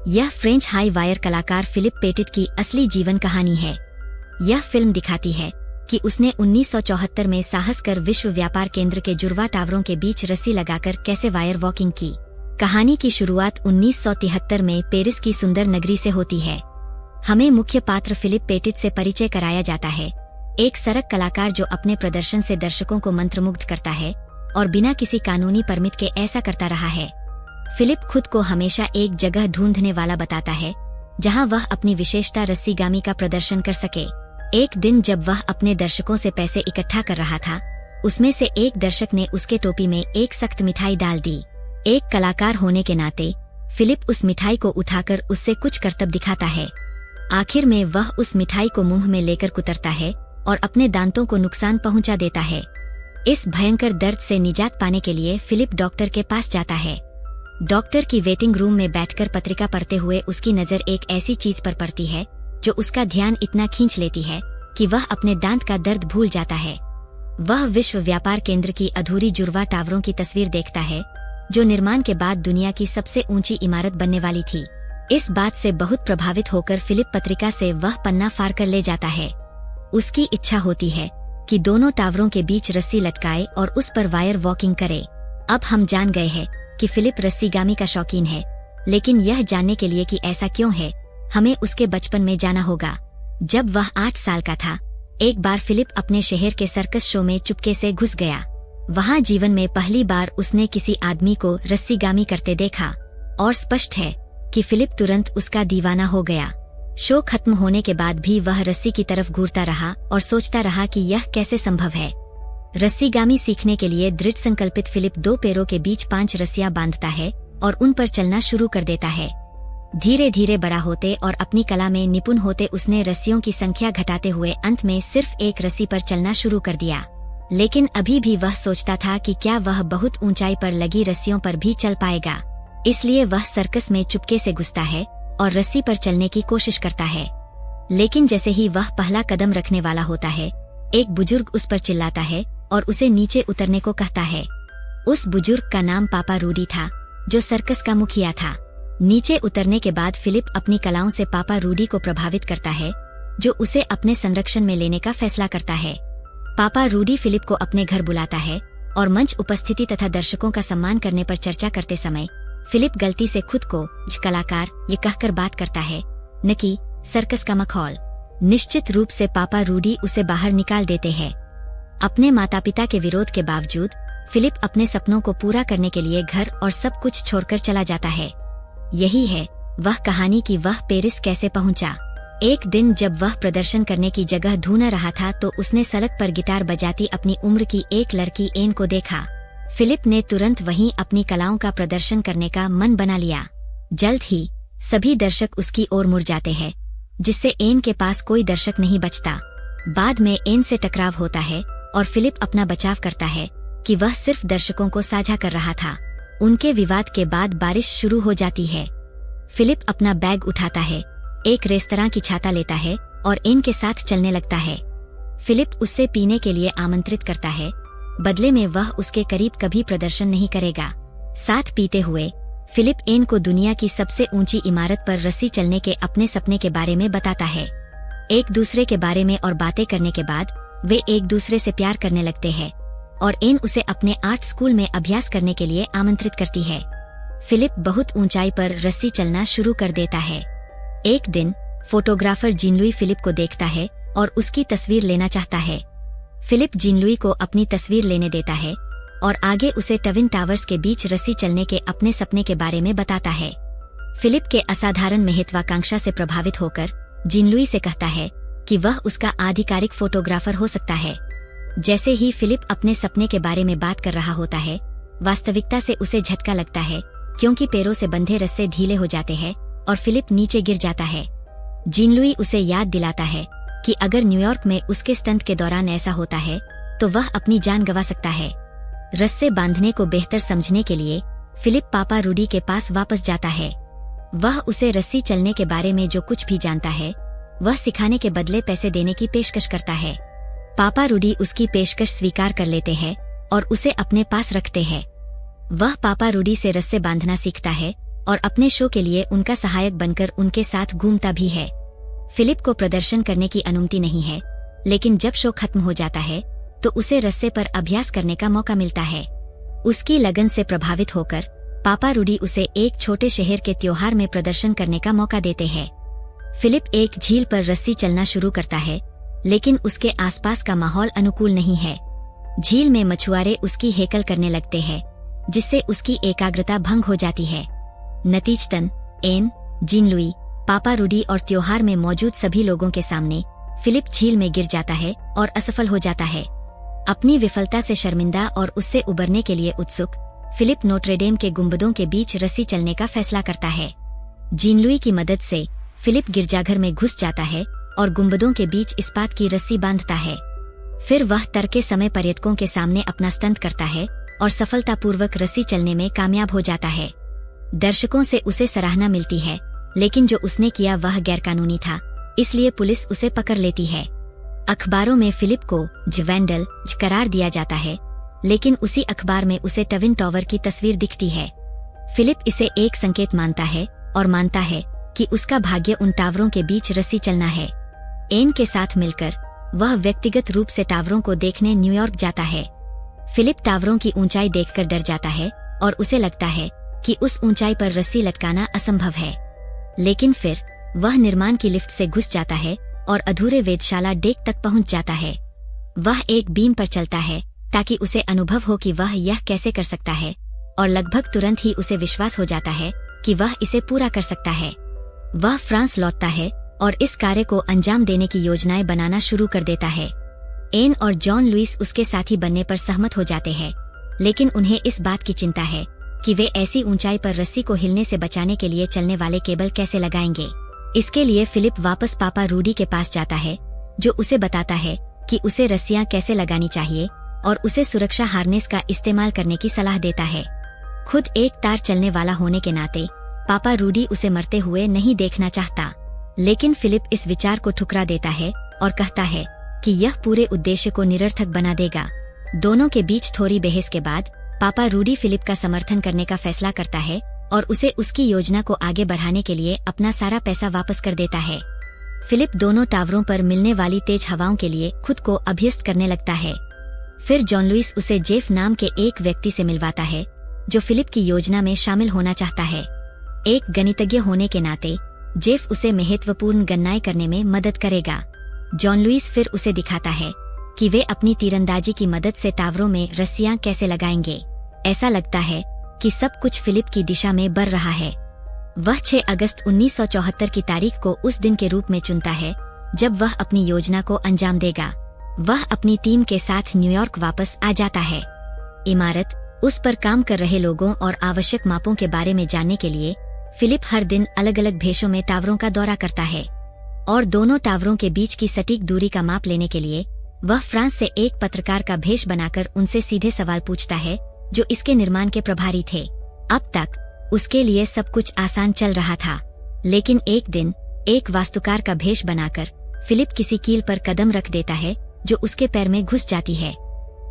यह French high wire कलाकार Philip petit की असली जीवन कहानी है। यह फिल्म दिखाती है कि उसने 1974 में साहस कर विश्व व्यापार केंद्र के जुड़वा टावरों के बीच रस्सी लगाकर कैसे वायर वॉकिंग की। कहानी की शुरुआत 1973 में पेरिस की सुंदर नगरी से होती है। हमें मुख्य पात्र फिलिप पेटिट से परिचय कराया जाता है, एक सड़क कलाकार जो अपने प्रदर्शन से दर्शकों को मंत्रमुग्ध करता है और बिना किसी कानूनी परमिट के ऐसा करता रहा है। फिलिप खुद को हमेशा एक जगह ढूंढने वाला बताता है जहां वह अपनी विशेषता रस्सीगामी का प्रदर्शन कर सके। एक दिन जब वह अपने दर्शकों से पैसे इकट्ठा कर रहा था, उसमें से एक दर्शक ने उसके टोपी में एक सख्त मिठाई डाल दी। एक कलाकार होने के नाते फिलिप उस मिठाई को उठाकर उससे कुछ करतब दिखाता है। आखिर में वह उस मिठाई को मुंह में लेकर कुतरता है और अपने दांतों को नुकसान पहुंचा देता है। इस भयंकर दर्द से निजात पाने के लिए फिलिप डॉक्टर के पास जाता है। डॉक्टर की वेटिंग रूम में बैठकर पत्रिका पढ़ते हुए उसकी नजर एक ऐसी चीज पर पड़ती है जो उसका ध्यान इतना खींच लेती है कि वह अपने दांत का दर्द भूल जाता है। वह विश्व व्यापार केंद्र की अधूरी जुड़वा टावरों की तस्वीर देखता है जो निर्माण के बाद दुनिया की सबसे ऊंची इमारत बनने वाली थी। इस बात से बहुत प्रभावित होकर फिलिप पत्रिका से वह पन्ना फाड़ कर ले जाता है। उसकी इच्छा होती है कि दोनों टावरों के बीच रस्सी लटकाए और उस पर वायर वॉकिंग करे। अब हम जान गए हैं कि फिलिप रस्सीगामी का शौकीन है, लेकिन यह जानने के लिए कि ऐसा क्यों है, हमें उसके बचपन में जाना होगा। जब वह 8 साल का था, एक बार फिलिप अपने शहर के सर्कस शो में चुपके से घुस गया। वहां जीवन में पहली बार उसने किसी आदमी को रस्सीगामी करते देखा और स्पष्ट है कि फिलिप तुरंत उसका दीवाना हो गया। शो खत्म होने के बाद भी वह रस्सी की तरफ घूरता रहा और सोचता रहा कि यह कैसे संभव है। रस्सीगामी सीखने के लिए दृढ़ संकल्पित फिलिप 2 पैरों के बीच 5 रस्सियां बांधता है और उन पर चलना शुरू कर देता है। धीरे धीरे बड़ा होते और अपनी कला में निपुण होते उसने रस्सियों की संख्या घटाते हुए अंत में सिर्फ एक रस्सी पर चलना शुरू कर दिया। लेकिन अभी भी वह सोचता था कि क्या वह बहुत ऊंचाई पर लगी रस्सियों पर भी चल पाएगा। इसलिए वह सर्कस में चुपके से घुसता है और रस्सी पर चलने की कोशिश करता है। लेकिन जैसे ही वह पहला कदम रखने वाला होता है, एक बुजुर्ग उस पर चिल्लाता है और उसे नीचे उतरने को कहता है। उस बुजुर्ग का नाम पापा रूडी था, जो सर्कस का मुखिया था। नीचे उतरने के बाद फिलिप अपनी कलाओं से पापा रूडी को प्रभावित करता है, जो उसे अपने संरक्षण में लेने का फैसला करता है। पापा रूडी फिलिप को अपने घर बुलाता है और मंच उपस्थिति तथा दर्शकों का सम्मान करने पर चर्चा करते समय फिलिप गलती से खुद को कलाकार ये कहकर बात करता है, न कि सर्कस का मखौल। निश्चित रूप से पापा रूडी उसे बाहर निकाल देते हैं। अपने माता पिता के विरोध के बावजूद फिलिप अपने सपनों को पूरा करने के लिए घर और सब कुछ छोड़कर चला जाता है। यही है वह कहानी कि वह पेरिस कैसे पहुंचा। एक दिन जब वह प्रदर्शन करने की जगह ढूंढ रहा था तो उसने सड़क पर गिटार बजाती अपनी उम्र की एक लड़की एन को देखा। फिलिप ने तुरंत वहीं अपनी कलाओं का प्रदर्शन करने का मन बना लिया। जल्द ही सभी दर्शक उसकी ओर मुड़ जाते हैं, जिससे एन के पास कोई दर्शक नहीं बचता। बाद में एन से टकराव होता है और फिलिप अपना बचाव करता है कि वह सिर्फ दर्शकों को साझा कर रहा था। उनके विवाद के बाद बारिश शुरू हो जाती है। फिलिप अपना बैग उठाता है, एक रेस्तरां की छाता लेता है और एन के साथ चलने लगता है। फिलिप उससे पीने के लिए आमंत्रित करता है, बदले में वह उसके करीब कभी प्रदर्शन नहीं करेगा। साथ पीते हुए फिलिप एन को दुनिया की सबसे ऊंची इमारत पर रस्सी चलने के अपने सपने के बारे में बताता है। एक दूसरे के बारे में और बातें करने के बाद वे एक दूसरे से प्यार करने लगते हैं और एन उसे अपने आर्ट स्कूल में अभ्यास करने के लिए आमंत्रित करती है। फिलिप बहुत ऊंचाई पर रस्सी चलना शुरू कर देता है। एक दिन फोटोग्राफर जीन लुई फिलिप को देखता है और उसकी तस्वीर लेना चाहता है। फिलिप जीन लुई को अपनी तस्वीर लेने देता है और आगे उसे ट्विन टावर्स के बीच रस्सी चलने के अपने सपने के बारे में बताता है। फिलिप के असाधारण महत्वाकांक्षा से प्रभावित होकर जीन लुई से कहता है कि वह उसका आधिकारिक फोटोग्राफर हो सकता है। जैसे ही फिलिप अपने सपने के बारे में बात कर रहा होता है, वास्तविकता से उसे झटका लगता है, क्योंकि पैरों से बंधे रस्से ढीले हो जाते हैं और फिलिप नीचे गिर जाता है। जीन लुई उसे याद दिलाता है कि अगर न्यूयॉर्क में उसके स्टंट के दौरान ऐसा होता है तो वह अपनी जान गंवा सकता है। रस्से बांधने को बेहतर समझने के लिए फिलिप पापा रूडी के पास वापस जाता है। वह उसे रस्सी चलने के बारे में जो कुछ भी जानता है वह सिखाने के बदले पैसे देने की पेशकश करता है। पापा रूडी उसकी पेशकश स्वीकार कर लेते हैं और उसे अपने पास रखते हैं। वह पापा रूडी से रस्से बांधना सीखता है और अपने शो के लिए उनका सहायक बनकर उनके साथ घूमता भी है। फिलिप को प्रदर्शन करने की अनुमति नहीं है, लेकिन जब शो खत्म हो जाता है तो उसे रस्से पर अभ्यास करने का मौका मिलता है। उसकी लगन से प्रभावित होकर पापा रूडी उसे एक छोटे शहर के त्योहार में प्रदर्शन करने का मौका देते हैं। फिलिप एक झील पर रस्सी चलना शुरू करता है, लेकिन उसके आसपास का माहौल अनुकूल नहीं है। झील में मछुआरे उसकी हेकल करने लगते हैं, जिससे उसकी एकाग्रता भंग हो जाती है। नतीजतन एन, जीन लुई, पापा रूडी और त्योहार में मौजूद सभी लोगों के सामने फिलिप झील में गिर जाता है और असफल हो जाता है। अपनी विफलता से शर्मिंदा और उससे उबरने के लिए उत्सुक, फिलिप नोट्रेडेम के गुंबदों के बीच रस्सी चलने का फैसला करता है। जीन लुई की मदद से फिलिप गिरजाघर में घुस जाता है और गुंबदों के बीच इस्पात की रस्सी बांधता है। फिर वह तड़के समय पर्यटकों के सामने अपना स्टंट करता है और सफलतापूर्वक रस्सी चलने में कामयाब हो जाता है। दर्शकों से उसे सराहना मिलती है, लेकिन जो उसने किया वह गैरकानूनी था, इसलिए पुलिस उसे पकड़ लेती है। अखबारों में फिलिप को वैंडल करार दिया जाता है, लेकिन उसी अखबार में उसे ट्विन टावर की तस्वीर दिखती है। फिलिप इसे एक संकेत मानता है और मानता है कि उसका भाग्य उन टावरों के बीच रस्सी चलना है। एन के साथ मिलकर वह व्यक्तिगत रूप से टावरों को देखने न्यूयॉर्क जाता है। फिलिप टावरों की ऊंचाई देखकर डर जाता है और उसे लगता है कि उस ऊंचाई पर रस्सी लटकाना असंभव है। लेकिन फिर वह निर्माण की लिफ्ट से घुस जाता है और अधूरे वेधशाला डेक तक पहुंच जाता है। वह एक बीम पर चलता है ताकि उसे अनुभव हो कि वह यह कैसे कर सकता है, और लगभग तुरंत ही उसे विश्वास हो जाता है कि वह इसे पूरा कर सकता है। वह फ्रांस लौटता है और इस कार्य को अंजाम देने की योजनाएं बनाना शुरू कर देता है। एन और जॉन लुइस उसके साथी बनने पर सहमत हो जाते हैं, लेकिन उन्हें इस बात की चिंता है कि वे ऐसी ऊंचाई पर रस्सी को हिलने से बचाने के लिए चलने वाले केबल कैसे लगाएंगे। इसके लिए फिलिप वापस पापा रूडी के पास जाता है, जो उसे बताता है कि उसे रस्सियां कैसे लगानी चाहिए और उसे सुरक्षा हार्नेस का इस्तेमाल करने की सलाह देता है। खुद एक तार चलने वाला होने के नाते पापा रूडी उसे मरते हुए नहीं देखना चाहता, लेकिन फिलिप इस विचार को ठुकरा देता है और कहता है कि यह पूरे उद्देश्य को निरर्थक बना देगा। दोनों के बीच थोड़ी बहस के बाद पापा रूडी फिलिप का समर्थन करने का फैसला करता है और उसे उसकी योजना को आगे बढ़ाने के लिए अपना सारा पैसा वापस कर देता है। फिलिप दोनों टावरों पर मिलने वाली तेज हवाओं के लिए खुद को अभ्यस्त करने लगता है। फिर जॉन लुइस उसे जेफ नाम के एक व्यक्ति से मिलवाता है, जो फिलिप की योजना में शामिल होना चाहता है। एक गणितज्ञ होने के नाते जेफ उसे महत्वपूर्ण गणनाएं करने में मदद करेगा। जॉन लुइस फिर उसे दिखाता है कि वे अपनी तीरंदाजी की मदद से टावरों में रस्सियां कैसे लगाएंगे। ऐसा लगता है कि सब कुछ फिलिप की दिशा में बढ़ रहा है। वह 6 अगस्त 1974 की तारीख को उस दिन के रूप में चुनता है जब वह अपनी योजना को अंजाम देगा। वह अपनी टीम के साथ न्यूयॉर्क वापस आ जाता है। इमारत, उस पर काम कर रहे लोगों और आवश्यक मापों के बारे में जानने के लिए फिलिप हर दिन अलग अलग भेषों में टावरों का दौरा करता है, और दोनों टावरों के बीच की सटीक दूरी का माप लेने के लिए वह फ्रांस से एक पत्रकार का भेष बनाकर उनसे सीधे सवाल पूछता है, जो इसके निर्माण के प्रभारी थे। अब तक उसके लिए सब कुछ आसान चल रहा था, लेकिन एक दिन एक वास्तुकार का भेष बनाकर फिलिप किसी कील पर कदम रख देता है जो उसके पैर में घुस जाती है।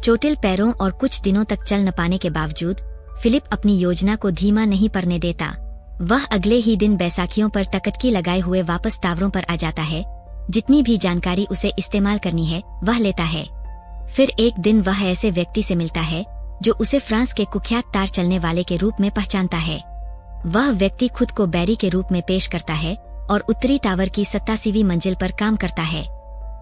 चोटिल पैरों और कुछ दिनों तक चल न पाने के बावजूद फिलिप अपनी योजना को धीमा नहीं पड़ने देता। वह अगले ही दिन बैसाखियों पर टकटकी लगाए हुए वापस टावरों पर आ जाता है। जितनी भी जानकारी उसे इस्तेमाल करनी है वह लेता है। फिर एक दिन वह ऐसे व्यक्ति से मिलता है जो उसे फ्रांस के कुख्यात तार चलने वाले के रूप में पहचानता है। वह व्यक्ति खुद को बैरी के रूप में पेश करता है और उत्तरी टावर की 87वीं मंजिल पर काम करता है।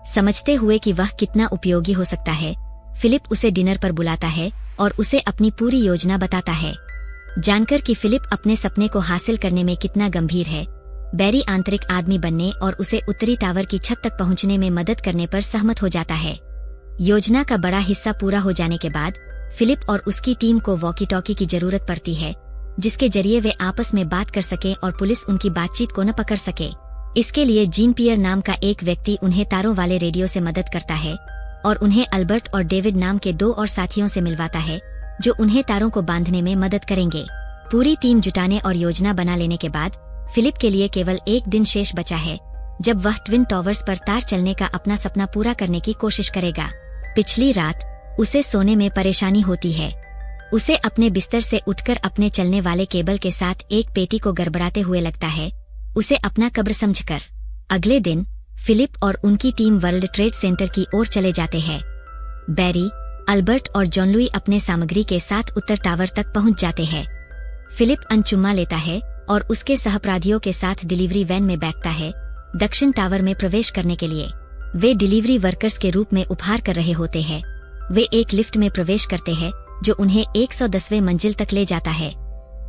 समझते हुए कि वह कितना उपयोगी हो सकता है, फिलिप उसे डिनर पर बुलाता है और उसे अपनी पूरी योजना बताता है। जानकर कि फिलिप अपने सपने को हासिल करने में कितना गंभीर है, बैरी आंतरिक आदमी बनने और उसे उत्तरी टावर की छत तक पहुंचने में मदद करने पर सहमत हो जाता है। योजना का बड़ा हिस्सा पूरा हो जाने के बाद फिलिप और उसकी टीम को वॉकी टॉकी की जरूरत पड़ती है, जिसके जरिए वे आपस में बात कर सके और पुलिस उनकी बातचीत को न पकड़ सके। इसके लिए जीन पियर नाम का एक व्यक्ति उन्हें तारों वाले रेडियो से मदद करता है और उन्हें अल्बर्ट और डेविड नाम के 2 और साथियों से मिलवाता है, जो उन्हें तारों को बांधने में मदद करेंगे। पूरी टीम जुटाने और योजना बना लेने के बाद फिलिप के लिए केवल एक दिन शेष बचा है, जब वह ट्विन टावर्स पर तार चलने का अपना सपना पूरा करने की कोशिश करेगा। पिछली रात उसे सोने में परेशानी होती है। उसे अपने बिस्तर से उठकर अपने चलने वाले केबल के साथ एक पेटी को गड़बड़ाते हुए लगता है, उसे अपना कब्र समझकर। अगले दिन फिलिप और उनकी टीम वर्ल्ड ट्रेड सेंटर की ओर चले जाते हैं। बैरी, अल्बर्ट और जॉन लुई अपने सामग्री के साथ उत्तर टावर तक पहुंच जाते हैं। फिलिप अनचुम्मा लेता है और उसके सहअपराधियों के साथ डिलीवरी वैन में बैठता है दक्षिण टावर में प्रवेश करने के लिए। वे डिलीवरी वर्कर्स के रूप में उपहार कर रहे होते हैं। वे एक लिफ्ट में प्रवेश करते हैं जो उन्हें 110वें मंजिल तक ले जाता है।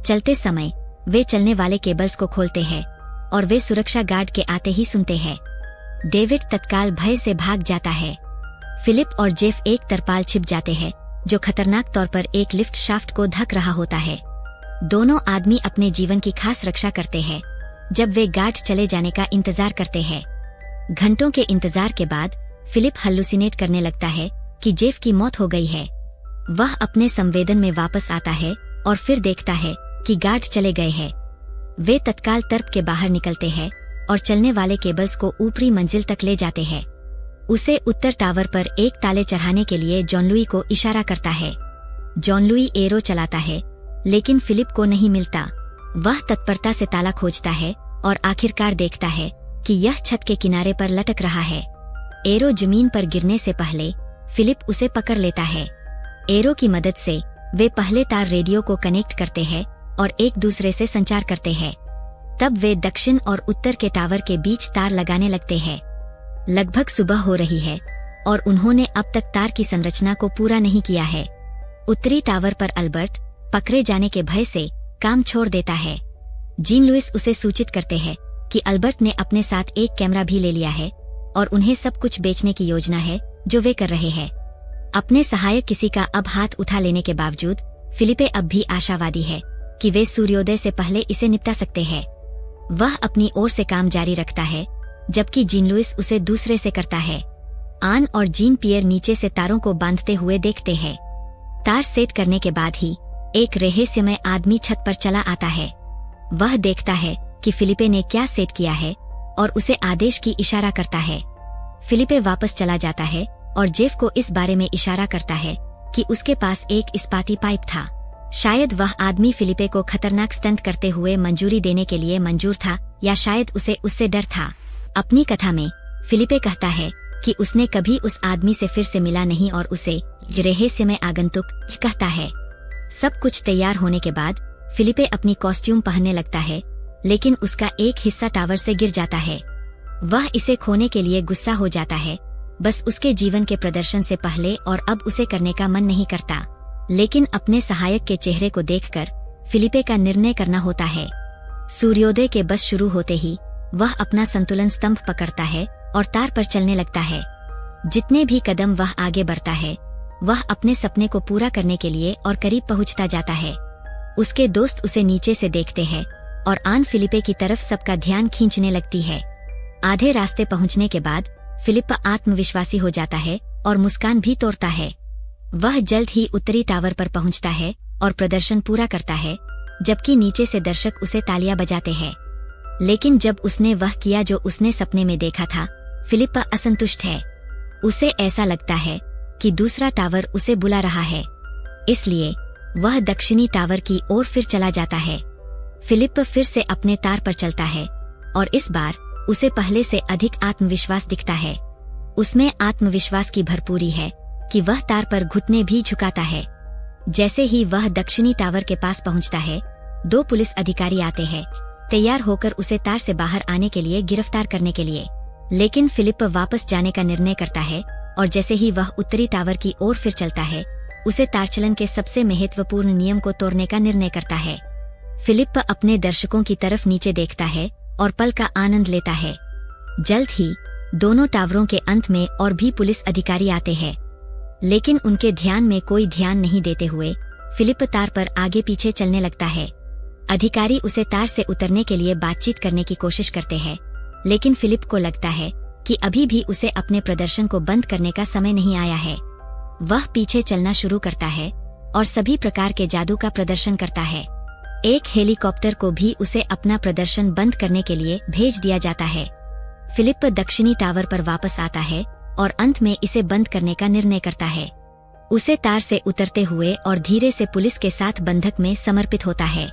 चलते समय वे चलने वाले केबल्स को खोलते हैं और वे सुरक्षा गार्ड के आते ही सुनते हैं। डेविड तत्काल भय से भाग जाता है। फिलिप और जेफ एक तरपाल छिप जाते हैं जो खतरनाक तौर पर एक लिफ्ट शाफ्ट को ढक रहा होता है। दोनों आदमी अपने जीवन की खास रक्षा करते हैं जब वे गार्ड चले जाने का इंतजार करते हैं। घंटों के इंतजार के बाद फिलिप हल्लुसिनेट करने लगता है कि जेफ की मौत हो गई है। वह अपने संवेदन में वापस आता है और फिर देखता है कि गार्ड चले गए हैं। वे तत्काल तर्क के बाहर निकलते हैं और चलने वाले केबल्स को ऊपरी मंजिल तक ले जाते हैं। उसे उत्तर टावर पर एक ताले चढ़ाने के लिए जॉन लुई को इशारा करता है। जॉन लुई एरो चलाता है लेकिन फिलिप को नहीं मिलता। वह तत्परता से ताला खोजता है और आखिरकार देखता है कि यह छत के किनारे पर लटक रहा है। एरो जमीन पर गिरने से पहले फिलिप उसे पकड़ लेता है। एरो की मदद से वे पहले तार रेडियो को कनेक्ट करते हैं और एक दूसरे से संचार करते हैं। तब वे दक्षिण और उत्तर के टावर के बीच तार लगाने लगते हैं। लगभग सुबह हो रही है और उन्होंने अब तक तार की संरचना को पूरा नहीं किया है। उत्तरी टावर पर अल्बर्ट पकड़े जाने के भय से काम छोड़ देता है। जीन लुइस उसे सूचित करते हैं कि अल्बर्ट ने अपने साथ एक कैमरा भी ले लिया है और उन्हें सब कुछ बेचने की योजना है जो वे कर रहे हैं। अपने सहायक किसी का अब हाथ उठा लेने के बावजूद फिलिपे अब भी आशावादी है कि वे सूर्योदय से पहले इसे निपटा सकते हैं। वह अपनी ओर से काम जारी रखता है जबकि जीन लुइस उसे दूसरे से करता है। आन और जीन पियर नीचे से तारों को बांधते हुए देखते हैं। तार सेट करने के बाद ही एक रहस्यमय आदमी छत पर चला आता है। वह देखता है कि फिलिपे ने क्या सेट किया है और उसे आदेश की इशारा करता है। फिलिपे वापस चला जाता है और जेफ को इस बारे में इशारा करता है कि उसके पास एक इस्पाती पाइप था। शायद वह आदमी फिलिपे को खतरनाक स्टंट करते हुए मंजूरी देने के लिए मंजूर था या शायद उसे उससे डर था। अपनी कथा में फिलिपे कहता है कि उसने कभी उस आदमी से फिर से मिला नहीं और उसे रहस्यमय आगंतुक कहता है। सब कुछ तैयार होने के बाद फिलिपे अपनी कॉस्ट्यूम पहनने लगता है लेकिन उसका एक हिस्सा टावर से गिर जाता है। वह इसे खोने के लिए गुस्सा हो जाता है, बस उसके जीवन के प्रदर्शन से पहले, और अब उसे करने का मन नहीं करता। लेकिन अपने सहायक के चेहरे को देखकर फिलिपे का निर्णय करना होता है। सूर्योदय के बस शुरू होते ही वह अपना संतुलन स्तंभ पकड़ता है और तार पर चलने लगता है। जितने भी कदम वह आगे बढ़ता है वह अपने सपने को पूरा करने के लिए और करीब पहुंचता जाता है। उसके दोस्त उसे नीचे से देखते हैं और आन फिलिपे की तरफ सबका ध्यान खींचने लगती है। आधे रास्ते पहुंचने के बाद फिलिप आत्मविश्वासी हो जाता है और मुस्कान भी तोड़ता है। वह जल्द ही उत्तरी टावर पर पहुंचता है और प्रदर्शन पूरा करता है, जबकि नीचे से दर्शक उसे तालियां बजाते हैं। लेकिन जब उसने वह किया जो उसने सपने में देखा था, फिलिप असंतुष्ट है। उसे ऐसा लगता है कि दूसरा टावर उसे बुला रहा है, इसलिए वह दक्षिणी टावर की ओर फिर चला जाता है। फिलिप फिर से अपने तार पर चलता है और इस बार उसे पहले से अधिक आत्मविश्वास दिखता है। उसमें आत्मविश्वास की भरपूरी है कि वह तार पर घुटने भी झुकाता है। जैसे ही वह दक्षिणी टावर के पास पहुंचता है, 2 पुलिस अधिकारी आते हैं, तैयार होकर उसे तार से बाहर आने के लिए गिरफ्तार करने के लिए। लेकिन फिलिप वापस जाने का निर्णय करता है और जैसे ही वह उत्तरी टावर की ओर फिर चलता है, उसे तारचलन के सबसे महत्वपूर्ण नियम को तोड़ने का निर्णय करता है। फिलिप अपने दर्शकों की तरफ नीचे देखता है और पल का आनंद लेता है। जल्द ही दोनों टावरों के अंत में और भी पुलिस अधिकारी आते हैं, लेकिन उनके ध्यान में कोई ध्यान नहीं देते हुए फिलिप तार पर आगे पीछे चलने लगता है। अधिकारी उसे तार से उतरने के लिए बातचीत करने की कोशिश करते हैं, लेकिन फिलिप को लगता है कि अभी भी उसे अपने प्रदर्शन को बंद करने का समय नहीं आया है। वह पीछे चलना शुरू करता है और सभी प्रकार के जादू का प्रदर्शन करता है। एक हेलीकॉप्टर को भी उसे अपना प्रदर्शन बंद करने के लिए भेज दिया जाता है। फिलिप दक्षिणी टावर पर वापस आता है और अंत में इसे बंद करने का निर्णय करता है। उसे तार से उतरते हुए और धीरे से पुलिस के साथ बंधक में समर्पित होता है।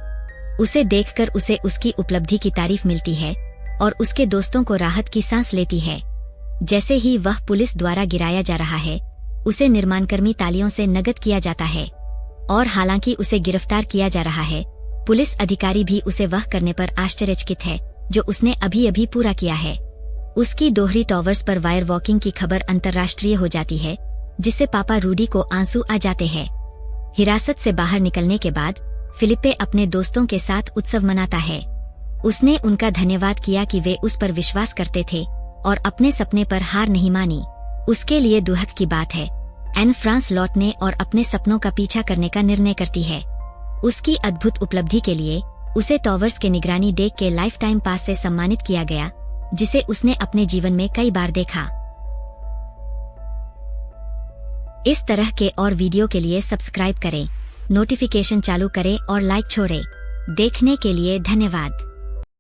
उसे देखकर उसे उसकी उपलब्धि की तारीफ मिलती है और उसके दोस्तों को राहत की सांस लेती है। जैसे ही वह पुलिस द्वारा गिराया जा रहा है, उसे निर्माणकर्मी तालियों से नगद किया जाता है और हालांकि उसे गिरफ्तार किया जा रहा है, पुलिस अधिकारी भी उसे वह करने पर आश्चर्यचकित है जो उसने अभी अभी पूरा किया है। उसकी दोहरी टॉवर्स पर वायर वॉकिंग की खबर अंतर्राष्ट्रीय हो जाती है, जिससे पापा रूडी को आंसू आ जाते हैं। हिरासत से बाहर निकलने के बाद फिलिप्पे अपने दोस्तों के साथ उत्सव मनाता है। उसने उनका धन्यवाद किया कि वे उस पर विश्वास करते थे और अपने सपने पर हार नहीं मानी। उसके लिए दुहक की बात है, एन फ्रांस लौटने और अपने सपनों का पीछा करने का निर्णय करती है। उसकी अद्भुत उपलब्धि के लिए उसे टॉवर्स के निगरानी डेक के लाइफ टाइम पास से सम्मानित किया गया, जिसे उसने अपने जीवन में कई बार देखा। इस तरह के और वीडियो के लिए सब्सक्राइब करें, नोटिफिकेशन चालू करें और लाइक छोड़ें। देखने के लिए धन्यवाद।